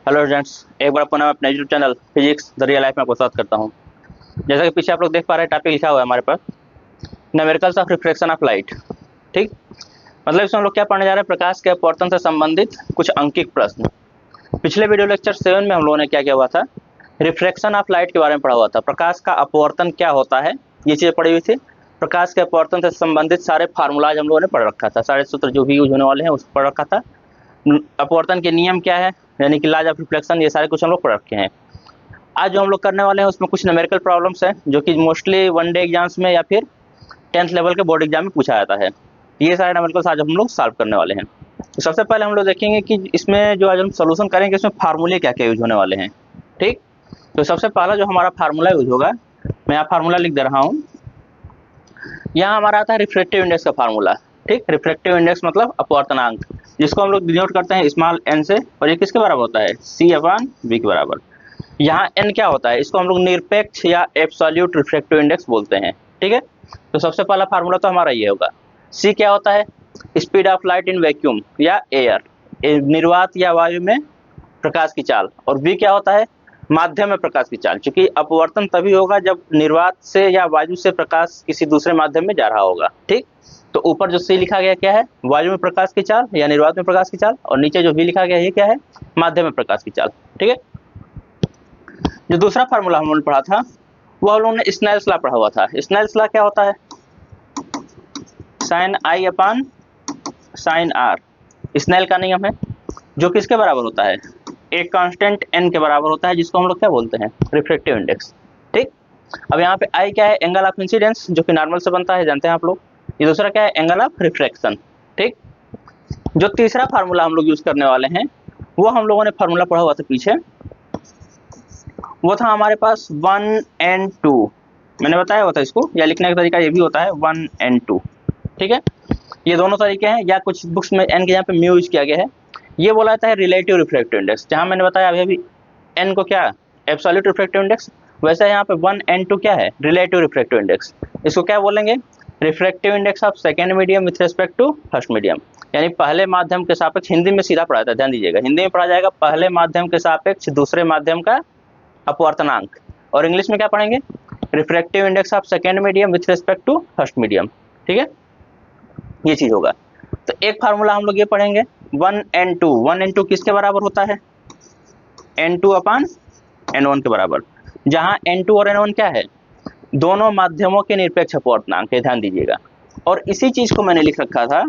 Hello students, एक बार पुनः मैं अपने YouTube channel physics the real life में आपको स्वागत करता हूँ। जैसा कि पीछे आप लोग देख पा रहे हैं, टॉपिक लिखा हुआ है हमारे पास numericals of refraction of light. ठीक, मतलब इसमें हम लोग क्या पढ़ने जा रहे हैं, प्रकाश के अपवर्तन से संबंधित कुछ अंकित प्रश्न। पिछले वीडियो लेक्चर 7 में हम लोगों ने क्या किया हुआ था, रिफ्रैक्शन ऑफ लाइट के बारे में पढ़ा हुआ था। प्रकाश का अपवर्तन क्या होता है, ये चीज़ें पढ़ी हुई थी। प्रकाश के अपवर्तन से संबंधित सारे फार्मूलाज हम लोगों ने पढ़ रखा था, सारे सूत्र जो भी यूज होने वाले हैं उसको पढ़ रखा था। अपवर्तन के नियम क्या है, यानी कि लॉज ऑफ रिफ्लेक्शन, ये सारे कुछ हम लोग पढ़ रखे हैं। आज जो हम लोग करने वाले हैं उसमें कुछ न्यूमेरिकल प्रॉब्लम्स हैं जो कि मोस्टली वन डे एग्जाम्स में या फिर 10th लेवल के बोर्ड एग्जाम में पूछा जाता है। ये सारे न्यूमेरिकल्स आज हम लोग सॉल्व करने वाले हैं। तो सबसे पहले हम लोग देखेंगे कि इसमें जो आज हम सोल्यूशन करेंगे इसमें फार्मूले क्या क्या यूज होने वाले हैं। ठीक, तो सबसे पहला जो हमारा फार्मूला यूज होगा, मैं यहाँ फार्मूला लिख दे रहा हूँ। यहाँ हमारा आता है रिफ्रैक्टिव इंडेक्स का फार्मूला। ठीक, रिफ्रैक्टिव इंडेक्स मतलब अपवर्तनांक, जिसको हम लोग डिनोट करते हैं स्मॉल एन से, और ये किसके बराबर होता है, C/V के बराबर। यहाँ n क्या होता है, इसको हम लोग निरपेक्ष या एब्सोल्यूट रिफ्रैक्टिव इंडेक्स बोलते हैं। ठीक है, तो सबसे पहला फार्मूला तो हमारा ये होगा। C क्या होता है, speed of light in vacuum या एयर, निर्वात या वायु में प्रकाश की चाल। और V क्या होता है, माध्यम में प्रकाश की चाल, क्योंकि अपवर्तन तभी होगा जब निर्वात से या वायु से प्रकाश किसी दूसरे माध्यम में जा रहा होगा। ठीक, तो ऊपर जो C लिखा गया क्या है, वायु में प्रकाश की चाल या निर्वात में प्रकाश की चाल, और नीचे जो V लिखा गया ये क्या है, माध्यम में प्रकाश की चाल। ठीक है, जो दूसरा फार्मूला हम लोगों ने पढ़ा था वो हम लोगों ने स्नेल्स लॉ पढ़ा हुआ था। स्नेल्स लॉ क्या होता है, sin I upon sin R, Snell का नियम है, जो किसके बराबर होता है, एक कांस्टेंट n के बराबर होता है, जिसको हम लोग क्या बोलते हैं, रिफ्रैक्टिव इंडेक्स। ठीक, अब यहाँ पे I क्या है, एंगल ऑफ इंसिडेंस, जो कि नॉर्मल से बनता है, जानते हैं आप लोग। ये दूसरा क्या है, एंगल ऑफ रिफ्रैक्शन। ठीक, जो तीसरा फार्मूला हम लोग यूज करने वाले हैं वो हम लोगों ने फार्मूला पढ़ा हुआ था पीछे, वो था हमारे पास 1 and 2। मैंने बताया हुआ था इसको, या लिखने का तरीका ये भी होता है 1 and 2। ठीक है, ये दोनों तरीके हैं, या कुछ बुक्स में n के यहाँ पे म्यू यूज किया गया है। ये बोला जाता है रिलेटिव रिफ्रैक्टिव इंडेक्स, जहाँ मैंने बताया अभी अभी n को क्या, एब्सोल्यूट रिफ्रैक्टिव इंडेक्स, वैसे यहाँ पे 1 and 2 क्या है, रिलेटिव रिफ्रैक्टिव इंडेक्स। इसको क्या बोलेंगे, refractive index of second medium with respect to first medium, यानी पहले माध्यम के सापेक्ष। हिंदी में सीधा पढ़ा जाता है, ध्यान दीजिएगा, हिंदी में पढ़ा जाएगा पहले माध्यम के सापेक्ष दूसरे माध्यम का अपवर्तनांक, और इंग्लिश में क्या पढ़ेंगे, refractive index of second medium with respect to first medium. ठीक है, ये चीज होगा। तो एक फार्मूला हम लोग ये पढ़ेंगे 1 and 2। 1 and 2 किसके बराबर होता है, N2 अपान N1 के बराबर, जहां N2 और N1 क्या है, दोनों माध्यमों के निरपेक्ष अपवर्तनांक है, ध्यान दीजिएगा। और इसी चीज को मैंने लिख रखा था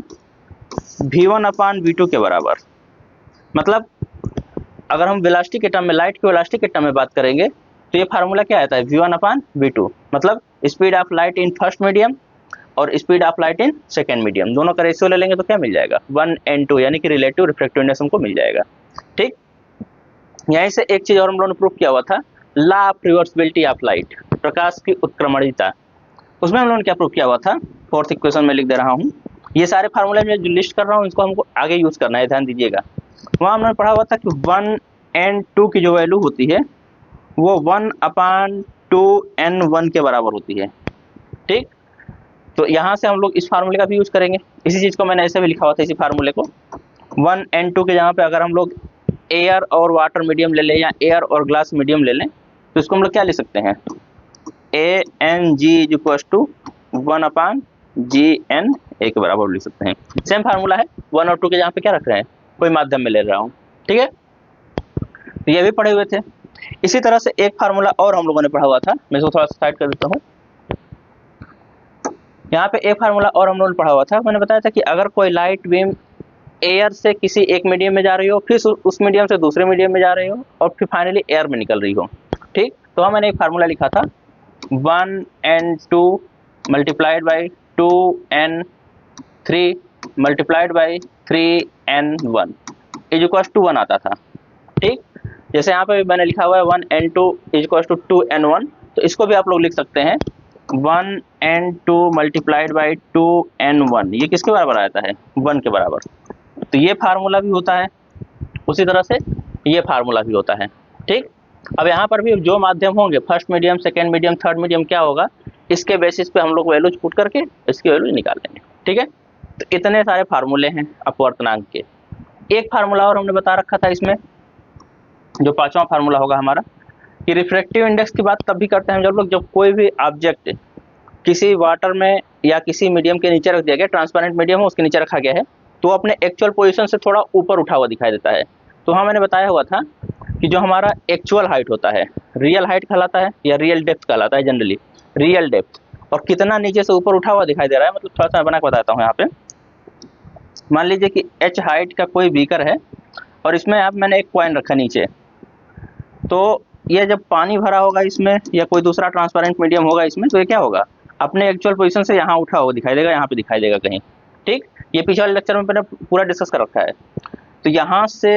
V1 अपान V2 के बराबर। मतलब अगर हम वेलोसिटी के टर्म में, लाइट के वेलोसिटी के टर्म में बात करेंगे तो ये फार्मूला क्या आता है, V1 अपान V2, मतलब speed of light in first medium और speed of light in second medium, दोनों का रेशियो ले लेंगे तो क्या मिल जाएगा, 1 and 2, यानी कि रिलेटिव रिफ्रैक्टिव इंडेक्स हमको मिल जाएगा। ठीक, यहीं से एक चीज और हम लोगों ने प्रूव किया हुआ था, law of reversibility of light, प्रकाश की उत्क्रमणीयता। उसमें हम लोगों ने क्या प्रूव किया हुआ था, फोर्थ इक्वेशन में लिख दे रहा हूँ। ये सारे फार्मूले में जो लिस्ट कर रहा हूँ इसको हमको आगे यूज करना है, ध्यान दीजिएगा। वहाँ हमने पढ़ा हुआ था कि 1 and 2 की जो वैल्यू होती है वो 1 अपान 2n1 के बराबर होती है। ठीक, तो यहाँ से हम लोग इस फार्मूले का भी यूज करेंगे। इसी चीज को मैंने ऐसे भी लिखा हुआ था, इसी फार्मूले को 1 and 2 के जहाँ पे अगर हम लोग एयर और वाटर मीडियम ले लें या एयर और ग्लास मीडियम ले लें तो इसको हम लोग क्या लिख सकते हैं, ANG = 1 अपान GNA के बराबर लिख सकते हैं। सेम फार्मूला है, 1 और 2 के जहाँ पे क्या रख रहे हैं, कोई माध्यम में ले रहा हूँ। ठीक है, तो ये भी पढ़े हुए थे। इसी तरह से एक फार्मूला और हम लोगों ने पढ़ा हुआ था, मैं इसको थोड़ा सा साइड कर देता हूँ। यहाँ पे एक फार्मूला और हम लोगों ने पढ़ा हुआ था, मैंने बताया था कि अगर कोई लाइट बीम एयर से किसी एक मीडियम में जा रही हो, फिर उस मीडियम से दूसरे मीडियम में जा रही हो, और फिर फाइनली एयर में निकल रही हो। ठीक, तो वहाँ मैंने एक फार्मूला लिखा था 1 and 2 multiplied by 2n3 multiplied by 3n1 = 1 आता था। ठीक, जैसे यहाँ पे मैंने लिखा हुआ है 1 and 2 = 2n1, तो इसको भी आप लोग लिख सकते हैं 1 and 2 मल्टीप्लाइड बाई 2n1, ये किसके बराबर आता है, 1 के बराबर। तो ये फार्मूला भी होता है, उसी तरह से ये फार्मूला भी होता है। ठीक, अब यहाँ पर भी जो माध्यम होंगे, first medium, second medium, third medium, क्या होगा, इसके बेसिस पे हम लोग वैल्यूज पुट करके इसकी वैल्यू निकाल लेंगे। ठीक है, तो इतने सारे फार्मूले हैं अपवर्तनांक के। एक फार्मूला और हमने बता रखा था इसमें, जो पांचवा फार्मूला होगा हमारा, कि रिफ्रैक्टिव इंडेक्स की बात तब भी करते हैं जब लोग, जब कोई भी ऑब्जेक्ट किसी वाटर में या किसी मीडियम के नीचे रख दिया गया, ट्रांसपेरेंट मीडियम हो उसके नीचे रखा गया है, तो अपने एक्चुअल पोजीशन से थोड़ा ऊपर उठा हुआ दिखाई देता है। तो हाँ, मैंने बताया हुआ था कि जो हमारा एक्चुअल हाइट होता है, रियल हाइट कहलाता है या रियल डेप्थ कहलाता है, जनरली रियल डेप्थ, और कितना नीचे से ऊपर उठा हुआ दिखाई दे रहा है, मतलब थोड़ा सा बना के बताता हूँ यहाँ पे। मान लीजिए कि h हाइट का कोई बीकर है और इसमें आप मैंने एक कॉइन रखा नीचे, तो ये जब पानी भरा होगा इसमें या कोई दूसरा ट्रांसपेरेंट मीडियम होगा इसमें, तो ये क्या होगा, अपने एक्चुअल पोजीशन से यहाँ उठा हुआ दिखाई देगा, यहाँ पे दिखाई देगा कहीं। ठीक, ये पिछले वाले लेक्चर में मैंने पूरा डिस्कस कर रखा है। तो यहाँ से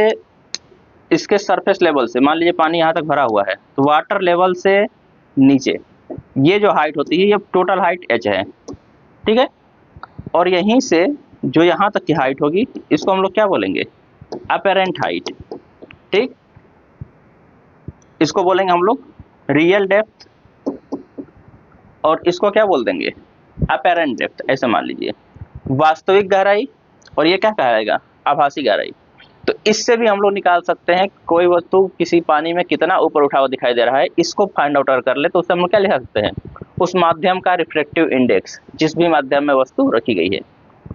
इसके सरफेस लेवल से, मान लीजिए पानी यहाँ तक भरा हुआ है, तो वाटर लेवल से नीचे ये जो हाइट होती है, ये टोटल हाइट h है। ठीक है, और यहीं से जो यहाँ तक की हाइट होगी, इसको हम लोग क्या बोलेंगे, अपेरेंट हाइट। ठीक, इसको बोलेंगे हम लोग रियल डेप्थ, और इसको क्या बोल देंगे, अपेरेंट डेप्थ, ऐसे मान लीजिए। वास्तविक गहराई, और ये क्या कहलाएगा, आभासी गहराई। तो इससे भी हम लोग निकाल सकते हैं कोई वस्तु किसी पानी में कितना ऊपर उठा हुआ दिखाई दे रहा है, इसको फाइंड आउट अगर कर ले तो उससे हम लोग क्या लिख सकते हैं, उस माध्यम का रिफ्रैक्टिव इंडेक्स, जिस भी माध्यम में वस्तु रखी गई है।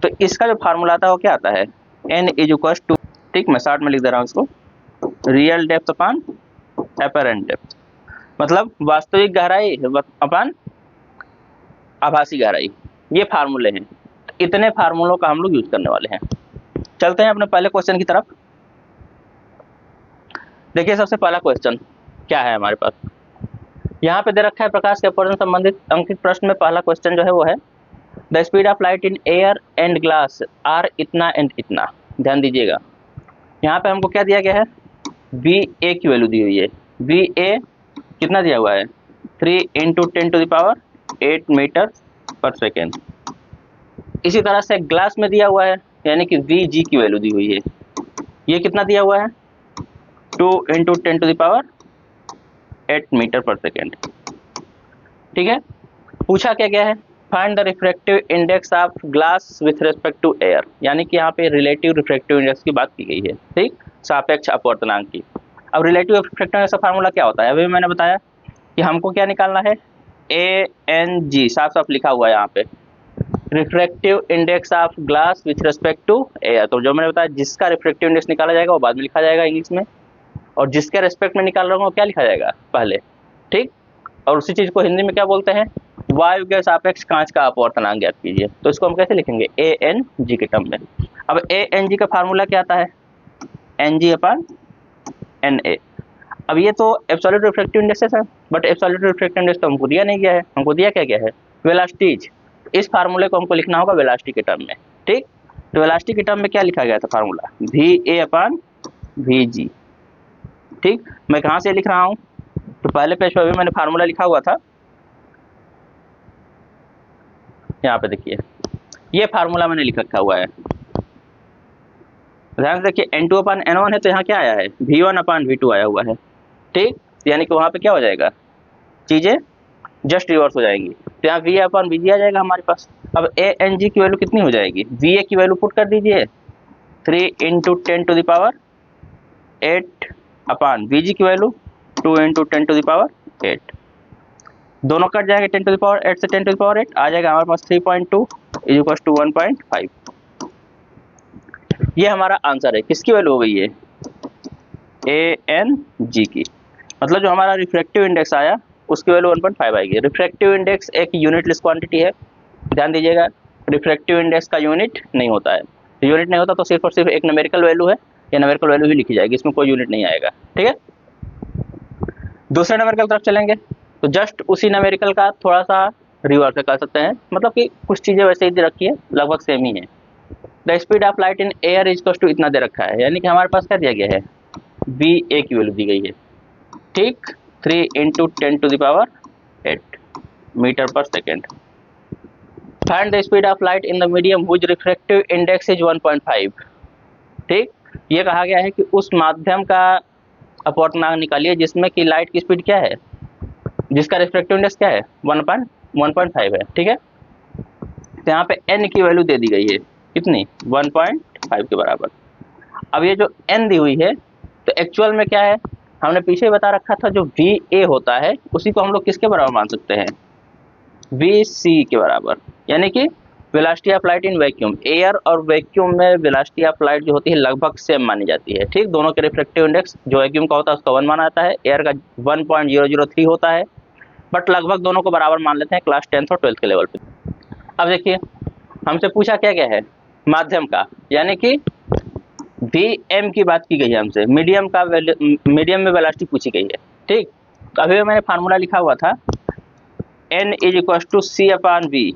तो इसका जो फार्मूला आता है वो क्या आता है, n = ठीक, मैं शॉर्ट में लिख दे रहा हूँ इसको, real depth upon apparent depth, मतलब वास्तविक गहराई अपान आभासी गहराई। ये फार्मूले हैं। तो इतने फार्मूलों का हम लोग यूज करने वाले हैं। चलते हैं अपने पहले क्वेश्चन की तरफ। देखिए, सबसे पहला क्वेश्चन क्या है हमारे पास, यहाँ पे दे रखा है प्रकाश के अपवर्तन संबंधित अंकित प्रश्न में पहला क्वेश्चन जो है वो है, the speed of light in air and glass are इतना एंड इतना। ध्यान दीजिएगा, यहाँ पे हमको क्या दिया गया है, वी ए की वैल्यू दी हुई है। वी ए कितना दिया हुआ है, 3 × 10⁸ मीटर पर सेकेंड। इसी तरह से ग्लास में दिया हुआ है, यानी कि वी जी की वैल्यू दी हुई है, ये कितना दिया हुआ है, 2 × 10⁸ मीटर पर सेकेंड। ठीक है, पूछा क्या गया है, find the refractive index of glass with respect to air, यानी कि यहाँ पे रिलेटिव रिफ्रैक्टिव इंडेक्स की बात की गई है। ठीक, सापेक्ष अपवर्तनांक की। अब रिलेटिव रिफ्रैक्टिव इंडेक्स का फार्मूला क्या होता है, अभी मैंने बताया कि हमको क्या निकालना है, ANG, साफ साफ लिखा हुआ है यहाँ पे, refractive index of glass with respect to air. तो जो मैंने बताया, जिसका रिफ्रैक्टिव इंडेक्स निकाला जाएगा वो बाद में लिखा जाएगा इंग्लिश में, और जिसके रेस्पेक्ट में निकाल रहा हूँ वो क्या लिखा जाएगा पहले। ठीक, और उसी चीज को हिंदी में क्या बोलते हैं, वायु के सापेक्ष कांच का अपवर्तनांक ज्ञात कीजिए। तो इसको हम कैसे लिखेंगे, ANG के टर्म में। अब ANG का फार्मूला क्या आता है, NG/NA। अब ये तो एब्सोल्यूट रिफ्रैक्टिव इंडेक्स है, बट एब्सोल्यूट रिफ्रैक्टिव इंडेक्स तो हमको दिया नहीं गया है, हमको दिया क्या गया है, वेलोसिटी। इस फार्मूले को हमको लिखना होगा वेलोसिटी के टर्म में। ठीक, तो वेलोसिटी के टर्म में क्या लिखा गया था फार्मूला, VA/VG। ठीक, मैं कहाँ से लिख रहा हूँ, तो पहले पेज पर भी मैंने फार्मूला लिखा हुआ था, यहाँ पे देखिए ये फार्मूला मैंने लिख रखा हुआ है, ध्यान से देखिए। N2/N1 है, तो यहाँ क्या आया है, V1/V2 आया हुआ है। ठीक, यानी कि वहाँ पे क्या हो जाएगा, चीजें जस्ट रिवर्स हो जाएंगी, तो यहाँ VA/VG आ जाएगा हमारे पास। अब ANG की वैल्यू कितनी हो जाएगी, VA की वैल्यू पुट कर दीजिए, 3 × 10⁸VG की वैल्यू 2 × 10⁸, दोनों कट जाएंगे, 10⁸ से 10⁸ आ जाएगा हमारे पास 3.2 = 1.5। ये हमारा आंसर है, किसकी वैल्यू हो गई है, ANG की, मतलब जो हमारा रिफ्रैक्टिव इंडेक्स आया उसकी वैल्यू 1.5 आएगी। रिफ्रैक्टिव इंडेक्स एक यूनिटलेस क्वांटिटी है, ध्यान दीजिएगा। रिफ्रैक्टिव इंडेक्स का यूनिट नहीं होता है, यूनिट नहीं होता तो सिर्फ और सिर्फ एक न्यूमेरिकल वैल्यू है, या न्यूमेरिकल वैल्यू ही लिखी जाएगी, इसमें कोई यूनिट नहीं आएगा। ठीक है, दूसरे न्यूमेरिकल तरफ चलेंगे तो जस्ट उसी न्यूमेरिकल का थोड़ा सा रिवर्स कर सकते हैं, मतलब कि कुछ चीजें वैसे ही दे रखी है, लगभग सेम ही है। The speed of light in air = इतना दे रखा है, यानी कि हमारे पास क्या दिया गया है, VA की वैल्यू दी गई है। ठीक, 3 × 10⁸ मीटर पर second. Find the speed of light in the medium which refractive index is 1.5। ठीक, ये कहा गया है कि उस माध्यम का अपवर्तनांक निकालिए जिसमें कि लाइट की स्पीड क्या है, जिसका रिफ्रैक्टिव इंडेक्स क्या है, 1.5 है। ठीक है, तो यहाँ पे n की वैल्यू दे दी गई है, कितनी, 1.5 के बराबर। अब ये जो n दी हुई है, तो एक्चुअल में क्या है, हमने पीछे बता रखा था जो वी ए होता है उसी को हम लोग किसके बराबर मान सकते हैं, वी सी के बराबर, यानी कि velocity of light in vacuum. Air और वैक्यूम में वेलोसिटी ऑफ लाइट जो होती है लगभग सेम मानी जाती है, ठीक। दोनों के रिफ्रैक्टिव इंडेक्स जो वैक्यूम का होता है उसका 1 माना जाता है, एयर का 1.003 होता है, बट लगभग दोनों को बराबर मान लेते हैं क्लास 10th और 12th के लेवल पे। अब देखिए हमसे पूछा क्या क्या है, माध्यम का, यानी कि वी एम की बात की गई है हमसे, मीडियम का मीडियम में वेलोसिटी पूछी गई है, ठीक। तो अभी मैंने फार्मूला लिखा हुआ था n is equal to C upon V,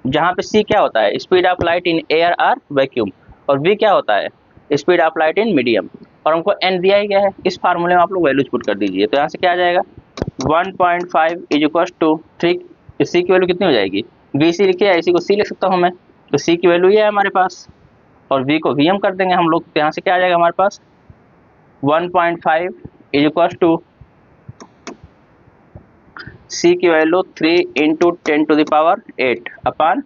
जहाँ पे सी क्या होता है, speed of light in air और वैक्यूम, और वी क्या होता है, speed of light in medium, और हमको n दिया ही गया है। इस फार्मूले में आप लोग वैल्यूज पुट कर दीजिए, तो यहाँ से क्या आ जाएगा 1.5 इज इक्वल टू 3, सी की वैल्यू कितनी हो जाएगी, वी सी लिखे, इसी को सी लिख सकता हूँ मैं, तो सी की वैल्यू ये है हमारे पास, और वी को वी एम कर देंगे हम लोग, तो यहाँ से क्या आ जाएगा हमारे पास 1.5 इज इक्वल टू सी की वैल्यू 3 इंटू 10⁸ अपॉन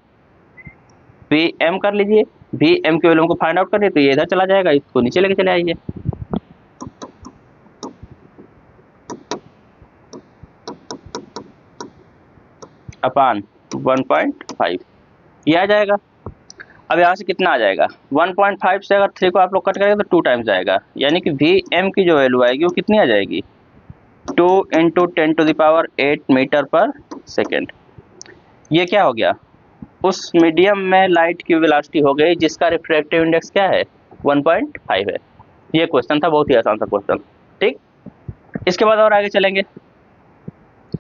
वी एम कर लीजिए, वी एम की वैल्यू को फाइंड आउट करिए, तो ये इधर चला जाएगा, इसको नीचे लेके चले आइए, अपॉन 1.5 ये आ जाएगा। अब यहाँ से कितना आ जाएगा 1.5 से अगर 3 को आप लोग कट करेंगे तो 2 टाइम्स जाएगा, यानी कि वी एम की जो वैल्यू आएगी वो कितनी आ जाएगी 2 इंटू 10⁸ मीटर पर सेकेंड। ये क्या हो गया, उस मीडियम में लाइट की वेलोसिटी हो गई जिसका रिफ्रैक्टिव इंडेक्स क्या है 1.5 है। ये क्वेश्चन था, बहुत ही आसान सा क्वेश्चन, ठीक। इसके बाद और आगे चलेंगे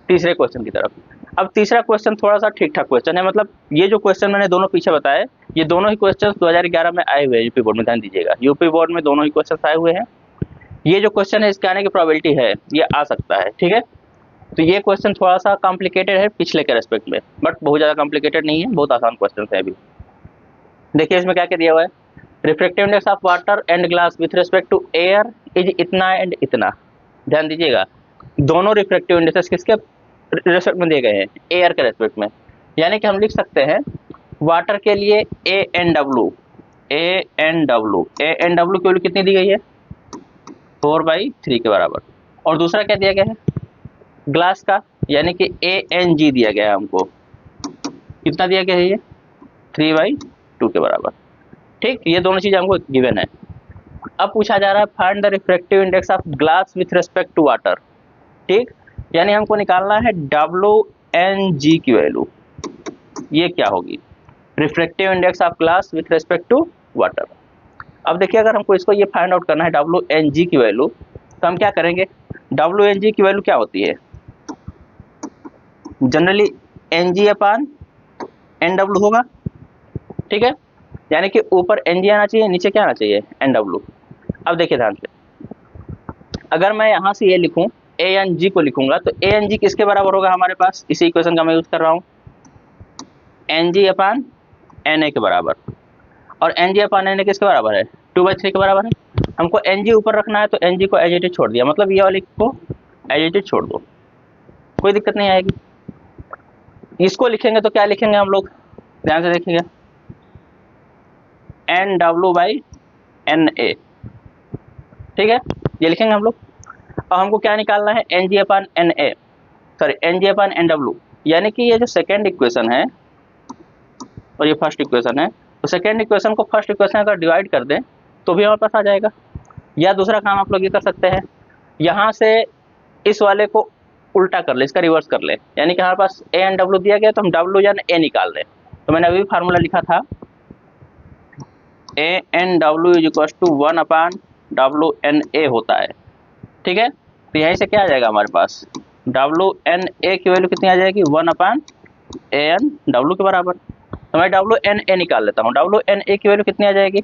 तीसरे क्वेश्चन की तरफ। अब तीसरा क्वेश्चन थोड़ा सा ठीक ठाक क्वेश्चन है, मतलब ये जो क्वेश्चन मैंने दोनों पीछे बताए ये दोनों ही क्वेश्चन 2011 में आए हुए हैं यूपी बोर्ड में, ध्यान दीजिएगा, यूपी बोर्ड में दोनों ही क्वेश्चन आए हुए हैं। ये जो क्वेश्चन है इसके आने की प्रोबेबिलिटी है, ये आ सकता है, ठीक है। तो ये क्वेश्चन थोड़ा सा कॉम्प्लिकेटेड है पिछले के रेस्पेक्ट में, बट बहुत ज़्यादा कॉम्प्लिकेटेड नहीं है, बहुत आसान क्वेश्चन है। अभी देखिए इसमें क्या क्या दिया हुआ है, refractive index of water and glass with respect to air is इतना एंड इतना। ध्यान दीजिएगा दोनों रिफ्रैक्टिव इंडेक्सेस किसके रेस्पेक्ट में दिए गए हैं, एयर के रेस्पेक्ट में, यानी कि हम लिख सकते हैं वाटर के लिए ए एन डब्ल्यू की वैल्यू कितनी दी गई है 4/3 के बराबर, और दूसरा क्या दिया गया है ग्लास का, यानी कि ANG दिया गया है हमको, कितना दिया गया है ये 3/2 के बराबर, ठीक। ये दोनों चीज़ हमको गिवन है। अब पूछा जा रहा है find the refractive index of glass with respect to water, ठीक, यानी हमको निकालना है WNG की वैल्यू, ये क्या होगी refractive index of glass with respect to water. अब देखिए अगर हमको इसको ये फाइंड आउट करना है WNG की वैल्यू, तो हम क्या करेंगे, WNG की वैल्यू क्या होती है, जनरली NG अपॉन NW होगा, ठीक है, यानी कि ऊपर NG आना चाहिए, नीचे क्या आना चाहिए NW। अब देखिए ध्यान से, अगर मैं यहाँ से ये लिखूँ ANG को लिखूंगा तो ANG किसके बराबर होगा हमारे पास, इसी इक्वेशन का मैं यूज कर रहा हूँ, NG अपॉन NA के बराबर, और NG अपॉन NA किसके बराबर है 2/3 के बराबर है। हमको NG ऊपर रखना है तो NG को एज इट इज छोड़ दिया, मतलब ये वाली को एज इट इज छोड़ दो, कोई दिक्कत नहीं आएगी। इसको लिखेंगे तो क्या लिखेंगे हम लोग, ध्यान से देखिएगा NW/NA, ठीक है, ये लिखेंगे हम लोग। और हमको क्या निकालना है NG upon NA, sorry NG upon NW, यानी कि ये जो सेकेंड इक्वेशन है और ये फर्स्ट इक्वेशन है, तो सेकेंड इक्वेशन को फर्स्ट इक्वेशन अगर डिवाइड कर दें तो भी हमारे पास आ जाएगा। या दूसरा काम आप लोग ये कर सकते हैं, यहाँ से इस वाले को उल्टा कर ले, इसका रिवर्स कर ले, यानी कि हमारे पास ANW दिया गया तो हम W या A निकाल लें। तो मैंने अभी फार्मूला लिखा था ANW is equal to 1/WNA होता है, ठीक है। तो यहीं से क्या आ जाएगा हमारे पास WNA की वैल्यू कितनी आ जाएगी 1/ANW के बराबर। तो मैं WNA निकाल लेता हूँ, WNA की वैल्यू कितनी आ जाएगी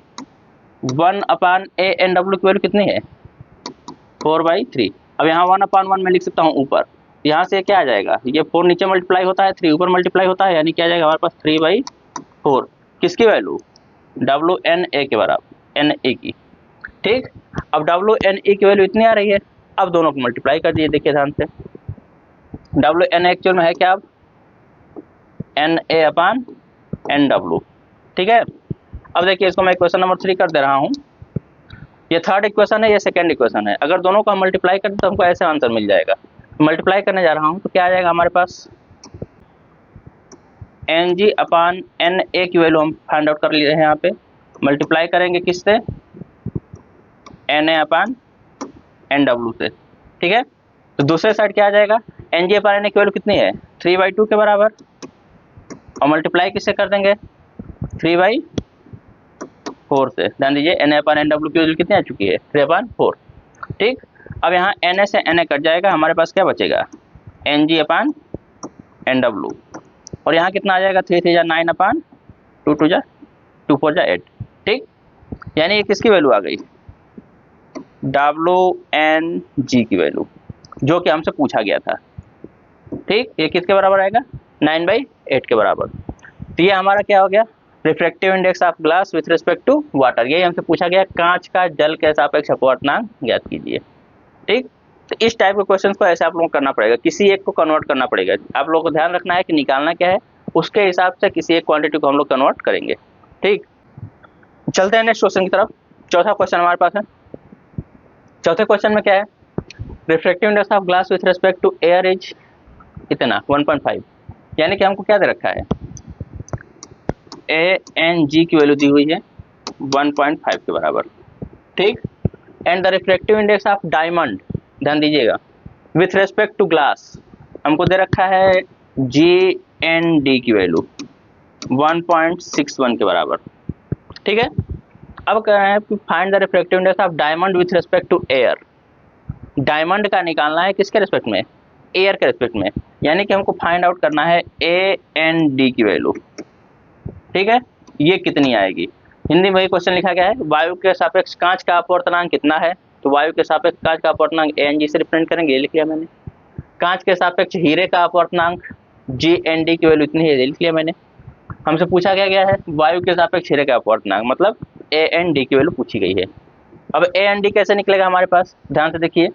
1/ANW की वैल्यू कितनी है 4/3। अब यहाँ 1/1 में लिख सकता हूँ ऊपर, यहाँ से क्या आ जाएगा, ये 4 नीचे मल्टीप्लाई होता है 3 ऊपर मल्टीप्लाई होता है, यानी क्या आ जाएगा हमारे पास 3/4 किसकी वैल्यू WNA के बराबर, NA की, ठीक। अब WNA की वैल्यू इतनी आ रही है, अब दोनों को मल्टीप्लाई कर दिए, देखिए ध्यान से WNA एक्चुअल में है क्या, अब NA अपॉन NW, ठीक है। अब देखिए इसको मैं क्वेश्चन नंबर 3 कर दे रहा हूँ। ये थर्ड इक्वेशन है, ये सेकंड इक्वेशन है। अगर दोनों को हम मल्टीप्लाई करें तो हमको ऐसे आंसर मिल जाएगा। मल्टीप्लाई करने जा रहा हूँ तो क्या आ जाएगा हमारे पास, N G upon N A की वैल्यू हम फाइंड आउट कर लिए हैं यहाँ पे। मल्टीप्लाई करेंगे किससे, N A upon N W से, ठीक है। तो दूसरे साइड क्या आ जाएगा, N G upon N A की वैल्यू कितनी है, 3/2 के बराबर, और मल्टीप्लाई किससे कर देंगे, 3/4 से। ध्यान दीजिए N A upon N W की वैल्यू कितनी आ चुकी है, 3/4, ठीक। अब यहाँ एन ए से एन ए कट जाएगा, हमारे पास क्या बचेगा, N G upon N W, और यहाँ कितना आ जाएगा, 3 3 जा 9 अपान 2 2 जा 2 4 जा 8, ठीक। यानी ये किसकी वैल्यू आ गई, WNG की वैल्यू, जो कि हमसे पूछा गया था, ठीक। ये किसके बराबर आएगा, 9/8 के बराबर। तो ये हमारा क्या हो गया, refractive index of glass with respect to water. यही हमसे पूछा गया, कांच का जल के सापेक्ष अपवर्तनांक ज्ञात कीजिए, ठीक। तो इस टाइप के क्वेश्चन को ऐसे आप लोगों को करना पड़ेगा, किसी एक को कन्वर्ट करना पड़ेगा। आप लोगों को ध्यान रखना है कि निकालना क्या है, उसके हिसाब से किसी एक क्वांटिटी को हम लोग कन्वर्ट करेंगे, ठीक। चलते हैं नेक्स्ट क्वेश्चन की तरफ। चौथा क्वेश्चन हमारे पास है। चौथे क्वेश्चन में क्या है, refractive index of glass with respect to air is कितना, 1.5। यानी कि हमको क्या दे रखा है, ANG की वैल्यू दी हुई है 1.5 के बराबर, ठीक। And the refractive index of diamond, ध्यान दीजिएगा, विथ रेस्पेक्ट टू ग्लास हमको दे रखा है GND की वैल्यू 1.61 के बराबर, ठीक है। अब कह रहे हैं कि find the refractive index of diamond with respect to air. Diamond का निकालना है किसके रिस्पेक्ट में, एयर के रिस्पेक्ट में। यानी कि हमको फाइंड आउट करना है AND की वैल्यू, ठीक है। ये कितनी आएगी, हिंदी में वही क्वेश्चन लिखा गया है, वायु के सापेक्ष कांच का अपवर्तनांक कितना है, तो वायु के सापेक्ष कांच का अपवर्तनांक ANG से रिप्रेजेंट करेंगे, ये लिख लिया मैंने। कांच के सापेक्ष हीरे का अपवर्तनांक GND की वैल्यू इतनी है, ये लिख लिया मैंने। हमसे पूछा गया है वायु के सापेक्ष हीरे का अपवर्तनांक, मतलब AND की वैल्यू पूछी गई है। अब AND कैसे निकलेगा हमारे पास, ध्यान से देखिए।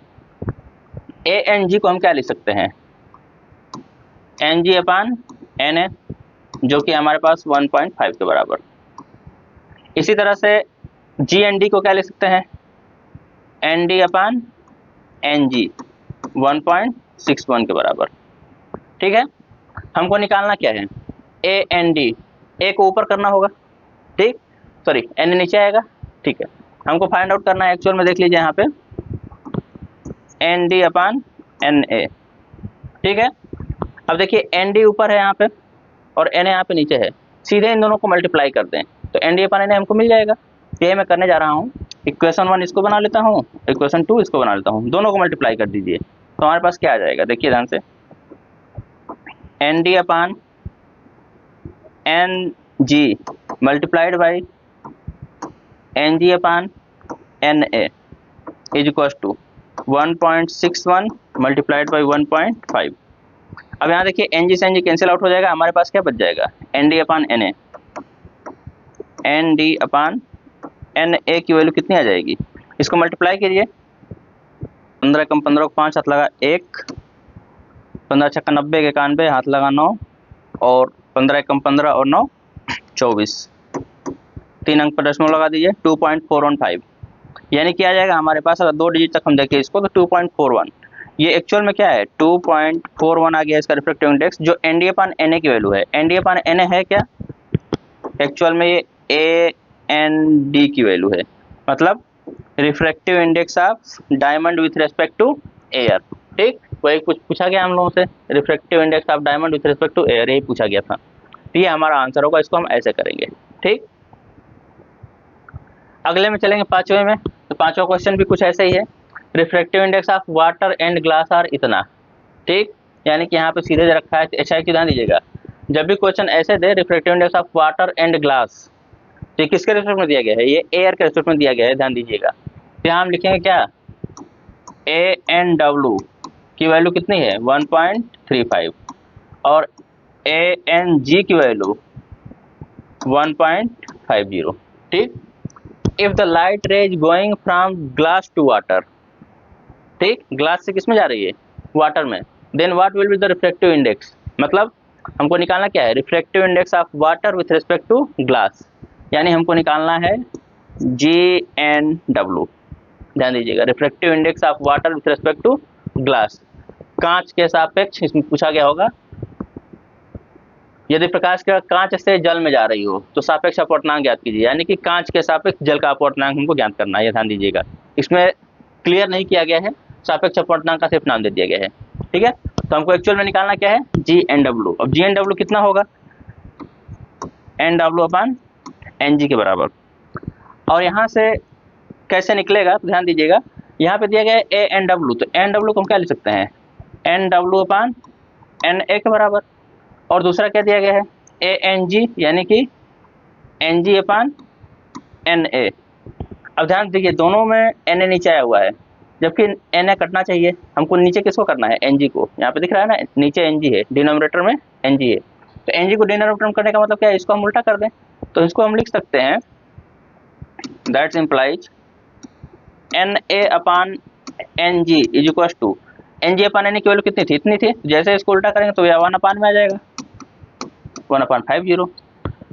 ANG को हम क्या लिख सकते हैं, NG अपान NA, जो कि हमारे पास 1.5 के बराबर। इसी तरह से GND को क्या लिख सकते हैं, ND अपान NG 1.61 के बराबर, ठीक है। हमको निकालना क्या है, AND, A को ऊपर करना होगा, ठीक, सॉरी N नीचे आएगा, ठीक है। हमको फाइंड आउट करना है एक्चुअल में, देख लीजिए यहाँ पे ND अपान NA, ठीक है। अब देखिए ND ऊपर है यहाँ पे और NA यहाँ पे नीचे है, सीधे इन दोनों को मल्टीप्लाई कर दें तो ND अपान NA हमको मिल जाएगा। ये मैं करने जा रहा हूँ, इक्वेशन 1 इसको बना लेता हूँ, इक्वेशन 2 इसको बना लेता हूँ, दोनों को मल्टीप्लाई कर दीजिए तो हमारे पास क्या आ जाएगा, देखिए ध्यान से, ND upon NG multiplied by NG upon NA is equal to 1.61 multiplied by 1.5। अब यहाँ देखिए NG से NG कैंसिल आउट हो जाएगा, हमारे पास क्या बच जाएगा, ND अपान NA, ND अपान NA की वैल्यू कितनी आ जाएगी, इसको मल्टीप्लाई कीजिए, 15 कम 15 को 5 हाथ लगा 1, 15 छक्का 90 के 91 हाथ लगा 9, और 15 कम 15 और 9 24, 3 अंक पर दशमलव लगा दीजिए, 2.415। यानी क्या आ जाएगा हमारे पास, अगर 2 डिजिट तक हम देखें इसको तो 2.41। ये एक्चुअल में क्या है, 2.41 आ गया इसका रिफ्रैक्टिव इंडेक्स, जो ND अपान NA की वैल्यू है। ND अपान NA है क्या, एक्चुअल में ये AND की वैल्यू है, मतलब refractive index of diamond with respect to air, ठीक। वही कुछ पूछा गया हम लोगों से, refractive index of diamond with respect to air, यही पूछा गया था। तो ये हमारा आंसर होगा, इसको हम ऐसे करेंगे, ठीक। अगले में चलेंगे पांचवें में, तो पांचवा क्वेश्चन भी कुछ ऐसे ही है, refractive index of water and glass are इतना, ठीक। यानी कि यहाँ पे सीधे दे रखा है, अच्छा ध्यान दीजिएगा, जब भी क्वेश्चन ऐसे दे refractive index of water and glass, तो किसके रिस्पेक्ट में दिया गया है, ये एयर के रिस्पेक्ट में दिया गया है, ध्यान दीजिएगा। तो यहाँ हम लिखेंगे क्या, ANW की वैल्यू कितनी है 1.35 और ANG की वैल्यू 1.50, ठीक। If the light rays going from glass to water, ठीक, ग्लास से किसमें जा रही है, वाटर में, then what will be the refractive index, मतलब हमको निकालना क्या है, refractive index of water with respect to glass. यानी हमको निकालना है GNW, ध्यान दीजिएगा, refractive index of water with respect to glass, कांच के सापेक्ष इसमें पूछा गया होगा। यदि प्रकाश की कांच से जल में जा रही हो तो सापेक्ष अपवर्तनांक ज्ञात कीजिए, यानी कि कांच के सापेक्ष जल का अपवर्तनांक हमको ज्ञात करना है, ध्यान दीजिएगा। इसमें क्लियर नहीं किया गया है, सापेक्ष अपवर्तनांक का सिर्फ नाम दे दिया गया है, ठीक है। तो हमको एक्चुअल में निकालना क्या है, जी एन डब्ल्यू। अब जी एन डब्ल्यू कितना होगा, N W upon N G के बराबर। और यहाँ से कैसे निकलेगा तो ध्यान दीजिएगा, यहाँ पे दिया गया है ए एन डब्ल्यू, तो एन डब्ल्यू को हम क्या लिख सकते हैं, N W upon N A के बराबर। और दूसरा क्या दिया गया है, ए एन जी, यानी कि एन जी अपन एन ए। अब ध्यान दीजिए दोनों में एन ए नीचे आया हुआ है, जबकि एन ए कटना चाहिए। हमको नीचे किसको करना है, एन जी को। यहाँ पे दिख रहा है ना, नीचे एन जी है, डिनोमिनेटर में एन जी है, तो एन जी को डिनोमिनेटर में करने का मतलब क्या है, इसको हम उल्टा कर दें। तो इसको हम लिख सकते हैं, that's implies N A upon N G is equal to, N G upon N A की वैल्यू कितनी थी, इतनी थी। जैसे इसको उल्टा करेंगे तो यह 1 अपान में आ जाएगा, 1/50,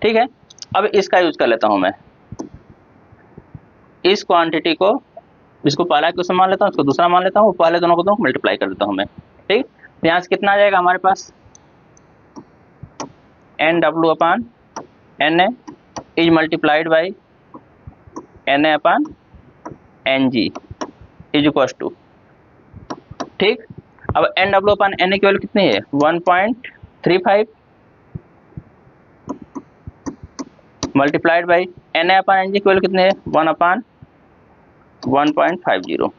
ठीक है। अब इसका यूज कर लेता हूं मैं, इस क्वांटिटी को, इसको पहला क्वेश्चन मान लेता हूँ, इसको दूसरा मान लेता हूँ, पहले दोनों को तो मल्टीप्लाई कर देता हूँ मैं, ठीक। तो यहाँ से कितना आ जाएगा हमारे पास, N W upon N A is multiplied by N A upon N G is equal to, ठीक। अब N W upon N A की वैल्यू कितनी है, 1.35 multiplied by N A upon N G की वैल्यू कितनी है, 1/1.50,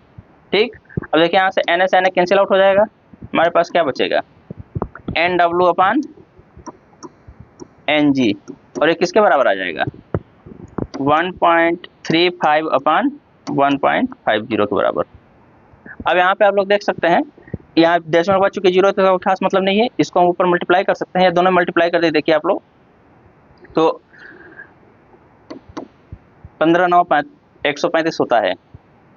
ठीक। अब देखिए यहाँ से N S N A cancel out हो जाएगा, हमारे पास क्या बचेगा, N W upon N G, और ये किसके बराबर आ जाएगा, 1.35 अपान 1.50 के बराबर। अब यहाँ पे आप लोग देख सकते हैं, यहाँ डेसिमल के बाद चूंकि जीरो तो खास मतलब नहीं है, इसको हम ऊपर मल्टीप्लाई कर सकते हैं, या दोनों मल्टीप्लाई कर दे, देखिए आप लोग, तो 15×9 = 135 होता है,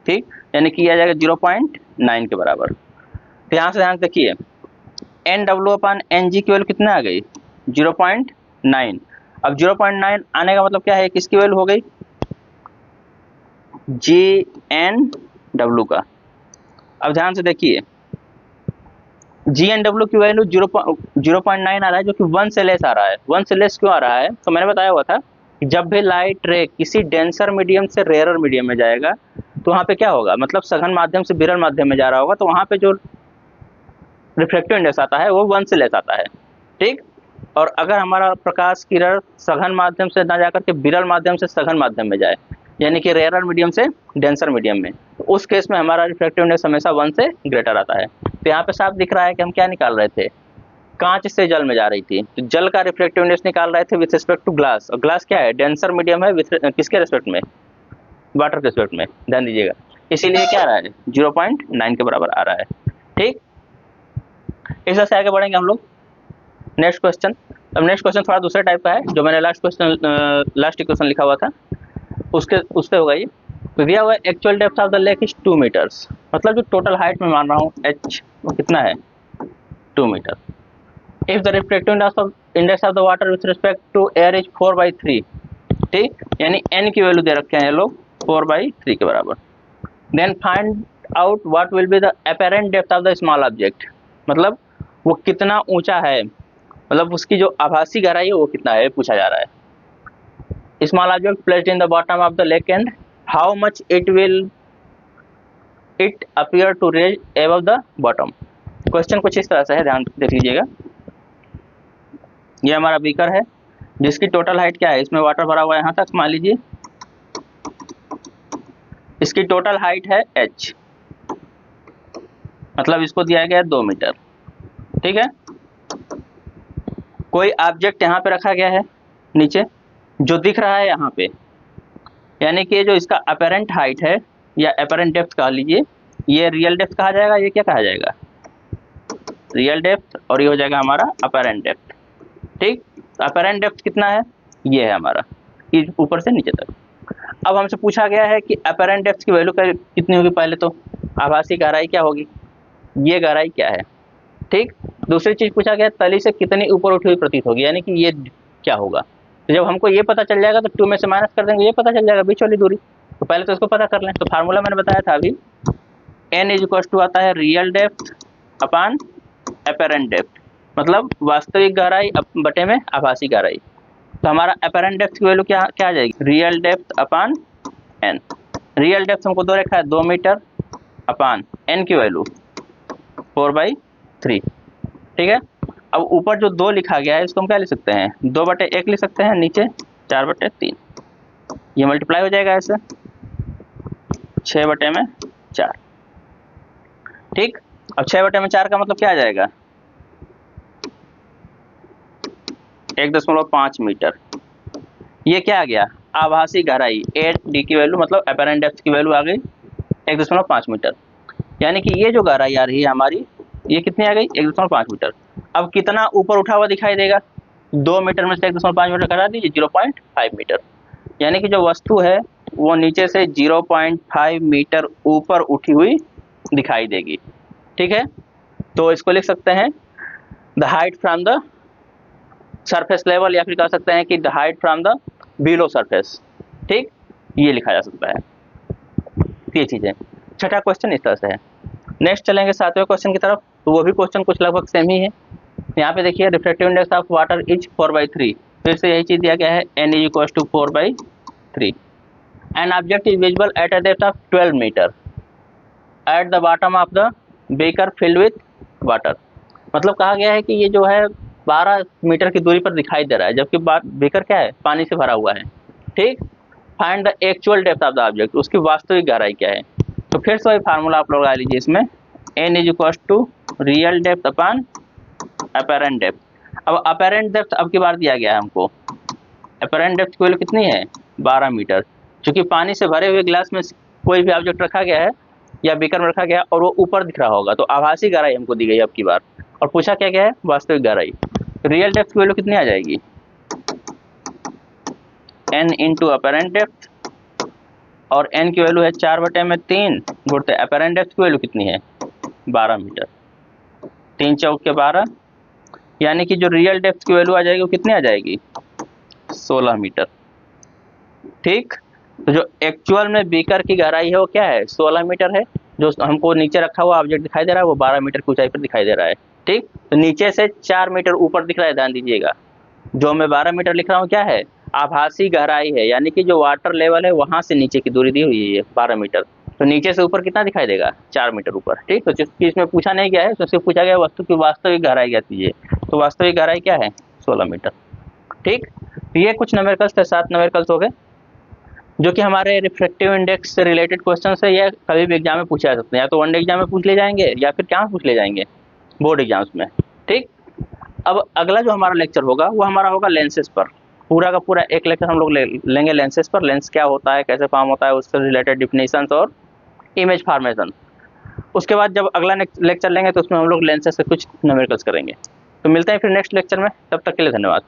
ठीक, यानी कि आ जाएगा 0.9 के बराबर। तो यहाँ से ध्यान देखिए, N W upon N G की वैल्यू कितना आ गई, 0.9। अब 0.9 आने का मतलब क्या है, किसकी वैल्यू हो गई, जी एन डब्ल्यू का। अब ध्यान से देखिए, जी एन डब्ल्यू की वैल्यू 0.9 आ रहा है, जो कि 1 से लेस आ रहा है। 1 से लेस क्यों आ रहा है, तो मैंने बताया हुआ था कि जब भी लाइट रे किसी डेंसर मीडियम से रेयरर मीडियम में जाएगा तो वहाँ पे क्या होगा, मतलब सघन माध्यम से विरल माध्यम में जा रहा होगा, तो वहाँ पे जो रिफ्रैक्टिव इंडेक्स आता है वो 1 से लेस आता है, ठीक। और अगर हमारा प्रकाश किरण सघन माध्यम से ना जाकर के विरल माध्यम से सघन माध्यम में जाए, यानी कि रेयरर मीडियम से डेंसर मीडियम में, तो उस केस में हमारा रिफ्रैक्टिव इंडेक्स हमेशा 1 से ग्रेटर आता है। तो यहाँ पे साफ दिख रहा है कि हम क्या निकाल रहे थे, कांच से जल में जा रही थी, तो जल का रिफ्रैक्टिव इंडेक्स निकाल रहे थे विथ रिस्पेक्ट टू ग्लास, और ग्लास क्या है, डेंसर मीडियम है, विथ किसके रिस्पेक्ट में, वाटर के रिस्पेक्ट में, ध्यान दीजिएगा। इसीलिए क्या आ रहा है, 0.9 के बराबर आ रहा है, ठीक। इस तरह से आगे बढ़ेंगे हम लोग। नेक्स्ट क्वेश्चन, अब नेक्स्ट क्वेश्चन थोड़ा दूसरे टाइप का है, जो मैंने लास्ट इक्वेशन लिखा हुआ था उससे होगा ये। तो दिया हुआ है actual depth of the lake is 2 metres, मतलब जो टोटल हाइट में मान रहा हूँ एच, वो कितना है, 2 metre. If the refractive index of the water with respect to air is 4/3, ठीक, यानी एन की वैल्यू दे रखे हैं ये लोग 4/3 के बराबर। Then find out what will be the apparent depth of the small object, मतलब वो कितना ऊंचा है, मतलब उसकी जो आभासी गहराई है वो कितना है, पूछा जा रहा है। Small object placed in the bottom of the lake and how much it will it appear to raise above the bottom. Question कुछ इस तरह से है, ध्यान देख लीजिएगा। ये हमारा बीकर है जिसकी टोटल हाइट क्या है, इसमें वाटर भरा हुआ है यहाँ तक, मान लीजिए इसकी टोटल हाइट है h, मतलब इसको दिया गया है 2 मीटर, ठीक है। कोई ऑब्जेक्ट यहाँ पे रखा गया है नीचे, जो दिख रहा है यहाँ पे, यानी कि जो इसका अपेरेंट हाइट है या अपेरेंट डेप्थ कह लीजिए, ये रियल डेप्थ कहा जाएगा, ये क्या कहा जाएगा, रियल डेप्थ, और ये हो जाएगा हमारा अपेरेंट डेप्थ, ठीक। अपेरेंट डेप्थ कितना है, ये है हमारा, ऊपर से नीचे तक। अब हमसे पूछा गया है कि अपेरेंट डेप्थ की वैल्यू कितनी होगी, पहले तो आभासी गहराई क्या होगी, ये गहराई क्या है, ठीक। दूसरी चीज पूछा गया तली से कितनी ऊपर उठी हुई प्रतीत होगी, यानी कि ये क्या होगा। तो जब हमको ये पता चल जाएगा तो 2 में से माइनस कर देंगे, ये पता चल जाएगा बीच वाली दूरी, तो पहले तो इसको पता कर लें। तो फार्मूला मैंने बताया था अभी, n इज इक्वल टू आता है real depth upon apparent depth, मतलब वास्तविक गहराई बटे में आभासी गहराई। तो हमारा अपेरेंट डेप्थ की वैल्यू क्या क्या आ जाएगी, रियल डेप्थ अपान n। रियल डेप्थ हमको दो रखा है 2 मीटर अपान n की वैल्यू 4/3, ठीक है। अब ऊपर जो 2 लिखा गया है इसको हम क्या लिख सकते हैं, 2/1 लिख सकते हैं, नीचे 4/3, ये मल्टीप्लाई हो जाएगा ऐसे 6/4, ठीक। अब 6/4 का मतलब क्या आ जाएगा, 1.5 मीटर। ये क्या आ गया, आभासी गहराई AD की वैल्यू, मतलब अपेरेंट डेप्थ की वैल्यू आ गई 1.5 मीटर। यानी कि ये जो गहराई आ रही है हमारी, ये कितनी आ गई, 1.5 मीटर। अब कितना ऊपर उठा हुआ दिखाई देगा, 2 मीटर में से 1.5 मीटर घटा दीजिए, 0.5 मीटर। यानी कि जो वस्तु है वो नीचे से 0.5 मीटर ऊपर उठी हुई दिखाई देगी, ठीक है। तो इसको लिख सकते हैं the height from the surface level, या फिर कह सकते हैं कि the height from the below surface, ठीक, ये लिखा जा सकता है। ये चीज़ें, छठा क्वेश्चन इस तरह से है। नेक्स्ट चलेंगे 7वें क्वेश्चन की तरफ, तो वो भी क्वेश्चन कुछ लगभग सेम ही है। यहाँ पे देखिए refractive index of water is 4/3, फिर से यही चीज़ दिया गया है, n is equal to 4/3। An object is visible at a depth of 12 metre at the bottom of the beaker filled with water. मतलब कहा गया है कि ये जो है 12 मीटर की दूरी पर दिखाई दे रहा है, जबकि बेकर क्या है, पानी से भरा हुआ है, ठीक। Find the actual depth of the object, उसकी वास्तविक गहराई क्या है। तो फिर से वही फार्मूला आप लोग लगा लीजिए इसमें, n is equal to real depth upon apparent depth. अब अपेरेंट डेप्थ अब की बार दिया गया है हमको, अपेरेंट डेप्थ की वैल्यू कितनी है, 12 मीटर। चूंकि पानी से भरे हुए गिलास में कोई भी ऑब्जेक्ट रखा गया है या बीकर में रखा गया है और वो ऊपर दिख रहा होगा, तो आभासी गहराई हमको दी गई अब की बार, और पूछा क्या क्या है, वास्तविक गहराई। रियल डेप्थ की वैल्यू कितनी आ जाएगी, n इंटू अपेरेंट डेप्थ, और n की वैल्यू है 4/3 गुणते अपेरेंट डेप्थ की वैल्यू कितनी है, 12 मीटर, 3 चौक के 12, यानी कि जो रियल डेप्थ की वैल्यू आ जाएगी वो कितनी आ जाएगी, 16 मीटर, ठीक। तो जो एक्चुअल में बीकर की गहराई है वो क्या है, 16 मीटर है। जो हमको नीचे रखा हुआ ऑब्जेक्ट दिखाई दे रहा है वो 12 मीटर की ऊंचाई पर दिखाई दे रहा है, ठीक। तो नीचे से 4 मीटर ऊपर दिख रहा है, ध्यान दीजिएगा। जो मैं 12 मीटर लिख रहा हूँ क्या है, आभासी गहराई है, यानी कि जो वाटर लेवल है वहां से नीचे की दूरी दी हुई है 12 मीटर। तो नीचे से ऊपर कितना दिखाई देगा, 4 मीटर ऊपर, ठीक। तो जिसकी इसमें पूछा नहीं गया है, तो सिर्फ पूछा गया वस्तु की वास्तविक गहराई क्या दीजिए, तो वास्तविक गहराई क्या है, 16 मीटर, ठीक। तो ये कुछ न्यूमेरिकल्स थे, 7 न्यूमेरिकल्स हो गए, जो कि हमारे रिफ्रैक्टिव इंडेक्स से रिलेटेड क्वेश्चन है। ये कभी भी एग्जाम में पूछे जा सकते हैं, या तो वनडे एग्जाम में पूछ ले जाएंगे या फिर क्या पूछ ले जाएंगे, बोर्ड एग्जाम्स में, ठीक। अब अगला जो हमारा लेक्चर होगा वो हमारा होगा लेंसेज पर। पूरा का पूरा एक लेक्चर हम लोग लेंगे लेंसेज पर, लेंस क्या होता है, कैसे फॉर्म होता है, उससे रिलेटेड डिफिनेशंस और इमेज फॉर्मेशन। उसके बाद जब अगला लेक्चर लेंगे तो उसमें हम लोग लेंसेज से कुछ न्यूमेरिकल्स करेंगे। तो मिलते हैं फिर नेक्स्ट लेक्चर में, तब तक के लिए धन्यवाद।